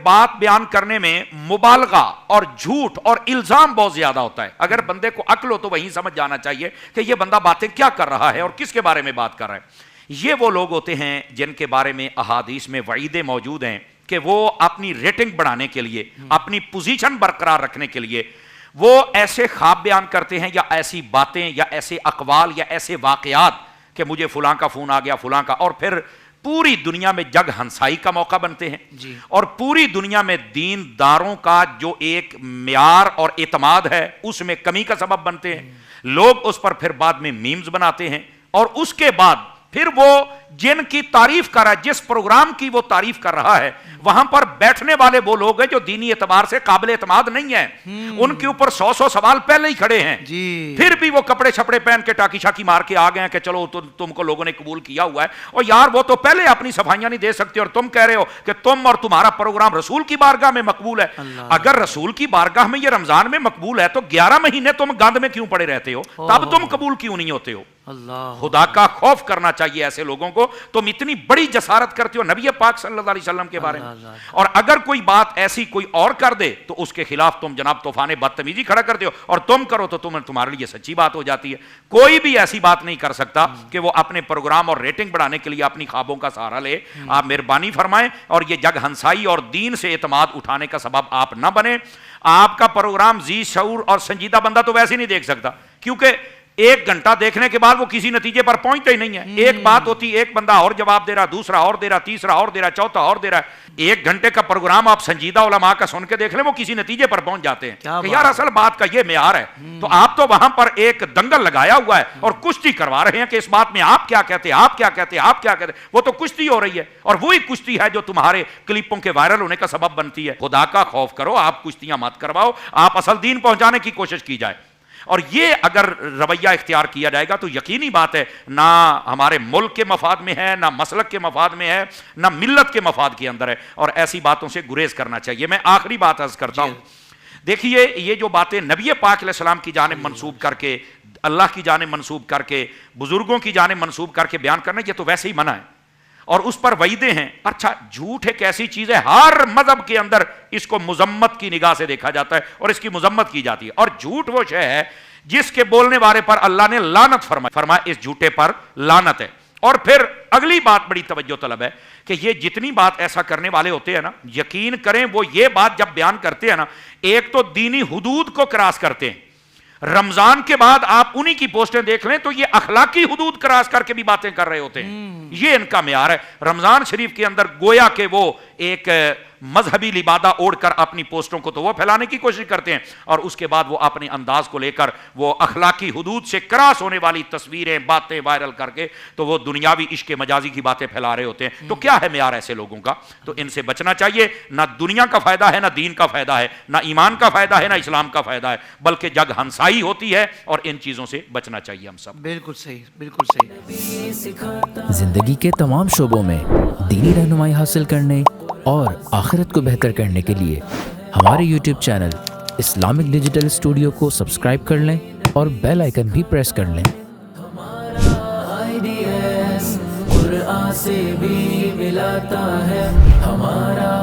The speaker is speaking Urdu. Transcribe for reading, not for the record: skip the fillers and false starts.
بات بیان کرنے میں مبالغہ اور جھوٹ اور الزام بہت زیادہ ہوتا ہے. اگر بندے کو عقل ہو تو وہیں سمجھ جانا چاہیے کہ یہ بندہ باتیں کیا کر رہا ہے اور کس کے بارے میں بات کر رہا ہے. یہ وہ لوگ ہوتے ہیں جن کے بارے میں احادیث میں وعیدیں موجود ہیں کہ وہ اپنی ریٹنگ بڑھانے کے لیے, اپنی پوزیشن برقرار رکھنے کے لیے وہ ایسے خواب بیان کرتے ہیں یا ایسی باتیں یا ایسے اقوال یا ایسے واقعات کہ مجھے فلاں کا فون آ گیا, فلاں کا, اور پھر پوری دنیا میں جگ ہنسائی کا موقع بنتے ہیں جی. اور پوری دنیا میں دین داروں کا جو ایک معیار اور اعتماد ہے اس میں کمی کا سبب بنتے ہیں. لوگ اس پر پھر بعد میں میمز بناتے ہیں, اور اس کے بعد پھر وہ جن کی تعریف کر رہا ہے, جس پروگرام کی وہ تعریف کر رہا ہے, وہاں پر بیٹھنے والے وہ لوگ ہیں جو دینی اعتبار سے قابل اعتماد نہیں ہیں. ان کے اوپر 100 سوال پہلے ہی کھڑے ہیں جی. پھر بھی وہ کپڑے چھپڑے پہن کے ٹاکی شاکی مار کے آ گئے ہیں کہ چلو تم کو لوگوں نے قبول کیا ہوا ہے. اور یار وہ تو پہلے اپنی صفائیاں نہیں دے سکتے اور تم کہہ رہے ہو کہ تم اور تمہارا پروگرام رسول کی بارگاہ میں مقبول ہے. اگر رسول کی بارگاہ میں یہ رمضان میں مقبول ہے تو 11 مہینے تم گند میں کیوں پڑے رہتے ہو؟ تب تم قبول کیوں نہیں ہوتے ہو؟ خدا کا خوف کرنا چاہیے ایسے لوگوں کو. تم اتنی بڑی جسارت کرتے ہو نبی پاک صلی اللہ علیہ وسلم کے بارے میں, اور اگر کوئی بات ایسی کوئی اور کر دے تو اس کے خلاف تم جناب طوفان بدتمیزی کھڑا کرتے ہو, اور تم کرو تو تمہارے لیے سچی بات ہو جاتی ہے. کوئی بھی ایسی بات نہیں کر سکتا کہ وہ اپنے پروگرام اور ریٹنگ بڑھانے کے لیے اپنی خوابوں کا سہارا لے. آپ مہربانی فرمائیں اور یہ جگ ہنسائی اور دین سے اعتماد اٹھانے کا سبب آپ نہ بنے. آپ کا پروگرام ذی شعور اور سنجیدہ بندہ تو ویسے نہیں دیکھ سکتا, کیونکہ 1 گھنٹہ دیکھنے کے بعد وہ کسی نتیجے پر پہنچتا ہی نہیں ہے. ایک بات ہوتی ہے, ایک بندہ اور جواب دے رہا, دوسرا اور دے رہا, تیسرا اور دے رہا, چوتھا اور دے رہا. 1 گھنٹے کا پروگرام آپ سنجیدہ علماء کا سن کے دیکھ لیں, وہ کسی نتیجے پر پہنچ جاتے ہیں کہ یار اصل بات کا یہ معیار ہے. تو آپ تو وہاں پر ایک دنگل لگایا ہوا ہے اور کشتی کروا رہے ہیں کہ اس بات میں آپ کیا کہتے ہیں, آپ کیا کہتے ہیں, آپ کیا کہتے ہیں. وہ تو کشتی ہو رہی ہے, اور وہی کشتی ہے جو تمہارے کلپوں کے وائرل ہونے کا سبب بنتی ہے. خدا کا خوف کرو, آپ کشتیاں مت کرواؤ, آپ اصل دین پہنچانے کی کوشش کی جائے. اور یہ اگر رویہ اختیار کیا جائے گا تو یقینی بات ہے نہ ہمارے ملک کے مفاد میں ہے, نہ مسلک کے مفاد میں ہے, نہ ملت کے مفاد کے اندر ہے, اور ایسی باتوں سے گریز کرنا چاہیے. میں آخری بات عرض کرتا ہوں, دیکھیے یہ جو باتیں نبی پاک علیہ السلام کی جانب منسوب کر کے, اللہ کی جانب منسوب کر کے, بزرگوں کی جانب منسوب کر کے بیان کرنا, یہ تو ویسے ہی منع ہے اور اس پر وعیدیں ہیں. اچھا جھوٹ ایک ایسی چیز ہے, ہر مذہب کے اندر اس کو مذمت کی نگاہ سے دیکھا جاتا ہے اور اس کی مذمت کی جاتی ہے. اور جھوٹ وہ شے ہے جس کے بولنے والے پر اللہ نے لعنت فرمایا اس جھوٹے پر لعنت ہے. اور پھر اگلی بات بڑی توجہ طلب ہے کہ یہ جتنی بات ایسا کرنے والے ہوتے ہیں نا, یقین کریں وہ یہ بات جب بیان کرتے ہیں نا, ایک تو دینی حدود کو کراس کرتے ہیں. رمضان کے بعد آپ انہی کی پوسٹیں دیکھ لیں تو یہ اخلاقی حدود کراس کر کے بھی باتیں کر رہے ہوتے ہیں. یہ ان کا معیار ہے. رمضان شریف کے اندر گویا کہ وہ ایک مذہبی لبادہ اوڑھ کر اپنی پوسٹوں کو تو وہ پھیلانے کی کوشش کرتے ہیں, اور اس کے بعد وہ اپنے انداز کو لے کر وہ اخلاقی حدود سے کراس ہونے والی تصویریں باتیں وائرل کر کے تو وہ دنیاوی عشق مجازی کی باتیں پھیلا رہے ہوتے ہیں. تو کیا ہے معیار ایسے لوگوں کا؟ تو ان سے بچنا چاہیے. نہ دنیا کا فائدہ ہے, نہ دین کا فائدہ ہے, نہ ایمان کا فائدہ ہے, نہ اسلام کا فائدہ ہے, بلکہ جگ ہنسائی ہوتی ہے, اور ان چیزوں سے بچنا چاہیے ہم سب. بالکل صحیح, بالکل صحیح. زندگی کے تمام شعبوں میں دینی رہنمائی حاصل کرنے اور آخرت کو بہتر کرنے کے لیے ہمارے YouTube channel Islamic digital studio کو سبسکرائب کر لیں اور بیل آئیکن بھی پریس کر لیں. قرآن سے بھی ملاتا ہے ہمارا